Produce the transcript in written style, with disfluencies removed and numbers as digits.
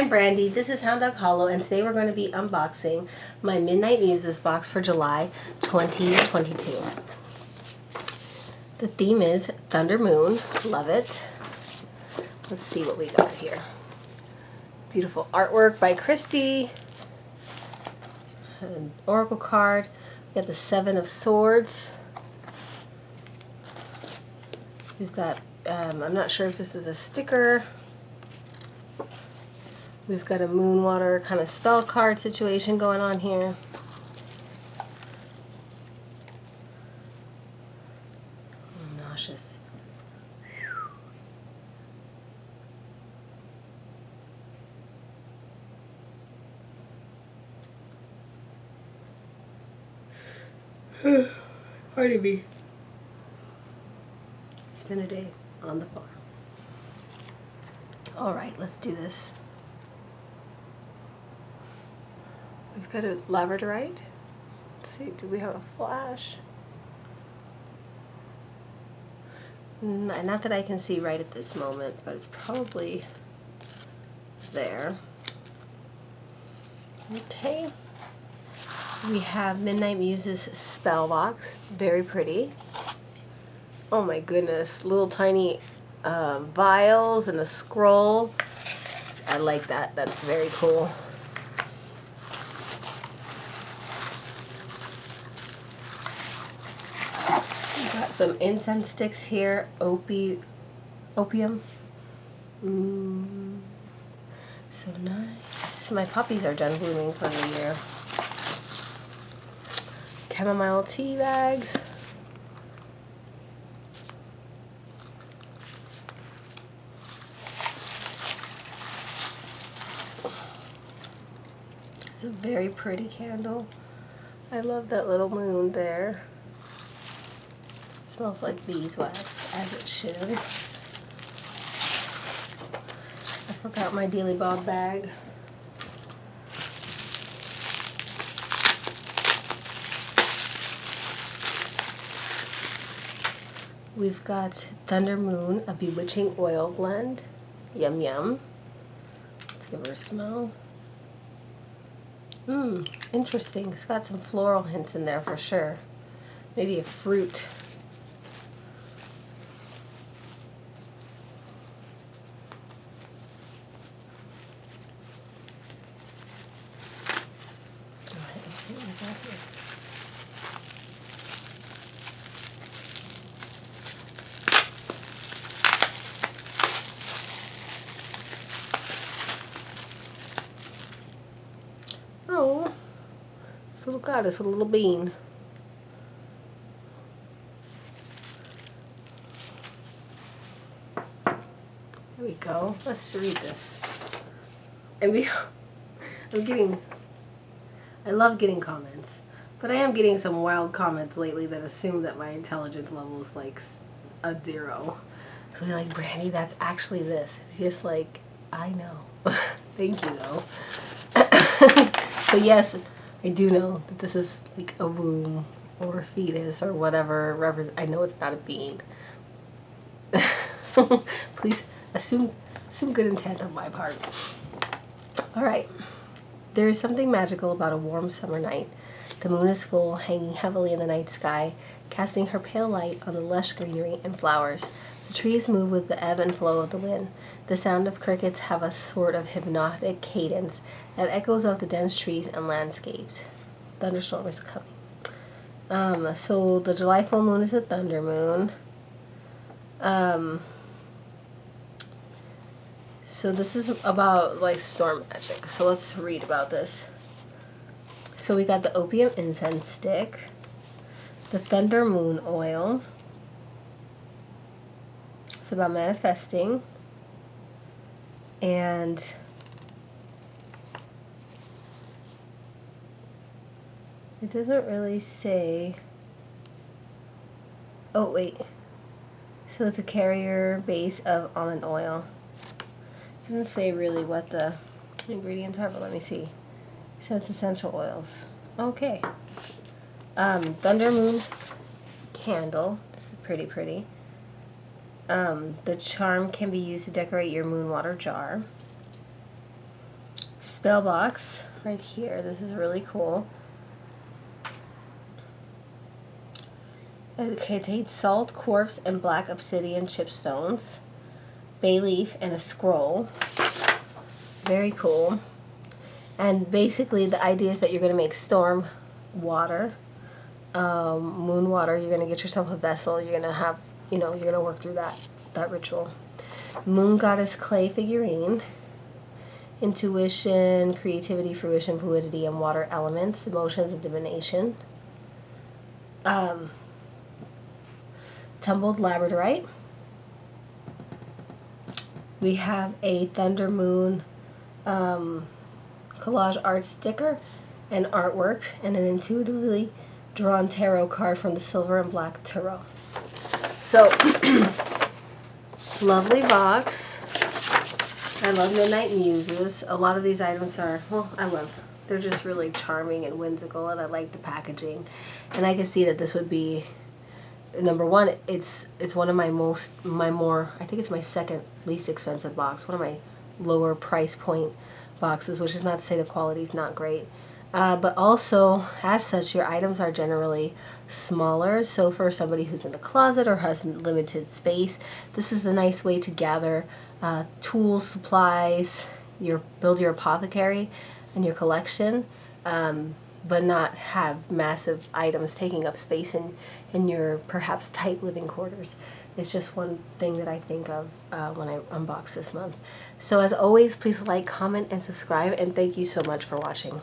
I'm Brandy, this is Hound Dog Hollow, and today we're going to be unboxing my Midnight Muses box for July 2022. The theme is Thunder Moon, love it. Let's see what we got here. Beautiful artwork by Christy. An oracle card. We got the Seven of Swords. We've got, I'm not sure if this is a sticker. We've got a Moonwater kind of spell card situation going on here. I'm nauseous. Pardon me. It's been a day on the farm. Alright, let's do this. We've got a labradorite. Let's see, do we have a flash? Not that I can see right at this moment, but it's probably there. Okay. We have Midnight Muses spell box. Very pretty. Oh my goodness. Little tiny vials and a scroll. I like that. That's very cool. Got some incense sticks here. Opium. So nice. My poppies are done blooming for the year. Chamomile tea bags. It's a very pretty candle. I love that little moon there. Smells like beeswax, as it should. I forgot my Dealy Bob bag. We've got Thunder Moon, a bewitching oil blend. Yum yum. Let's give her a smell. Interesting. It's got some floral hints in there for sure. Maybe a fruit. Alright, let's see what we got here. Oh, this little goddess with a little bean. There we go. Let's read this. I love getting comments, but I am getting some wild comments lately that assume that my intelligence level is like a 0. So they're like, Brandy, that's actually this. It's just like, I know. Thank you though. So yes, I do know that this is like a womb or a fetus or whatever. I know it's not a bean. Please assume good intent on my part. Alright. There is something magical about a warm summer night. The moon is full, hanging heavily in the night sky, casting her pale light on the lush greenery and flowers. The trees move with the ebb and flow of the wind. The sound of crickets have a sort of hypnotic cadence that echoes out the dense trees and landscapes. Thunderstorm is coming. So the July full moon is a thunder moon. So this is about like storm magic. So let's read about this. So we got the opium incense stick, the thunder moon oil. It's about manifesting. And it doesn't really say. Oh, wait. So it's a carrier base of almond oil. It doesn't say really what the ingredients are, but let me see. It says essential oils. Okay. Thunder Moon candle. This is pretty pretty. The charm can be used to decorate your moon water jar. spell box right here. This is really cool. It contains salt, quartz, and black obsidian chipstones, bay leaf, and a scroll. Very cool. And basically the idea is that you're going to make storm water, moon water. You're going to get yourself a vessel. You're going to have, you're going to work through that ritual. Moon goddess clay figurine. Intuition, creativity, fruition, fluidity, and water elements, emotions, and divination. Tumbled labradorite. We have a Thunder Moon collage art sticker and artwork, and an intuitively drawn tarot card from the Silver and Black Tarot. So, lovely box. I love Midnight Muses. A lot of these items are, they're just really charming and whimsical, and I like the packaging. And I can see that this would be, number one, it's one of I think it's my second least expensive box, one of my lower price point boxes, which is not to say the quality's not great. But also, as such, your items are generally smaller. So for somebody who's in the closet or has limited space, this is a nice way to gather tools, supplies, build your apothecary and your collection, but not have massive items taking up space in your perhaps tight living quarters. It's just one thing that I think of when I unbox this month. So as always, please like, comment, and subscribe, and thank you so much for watching.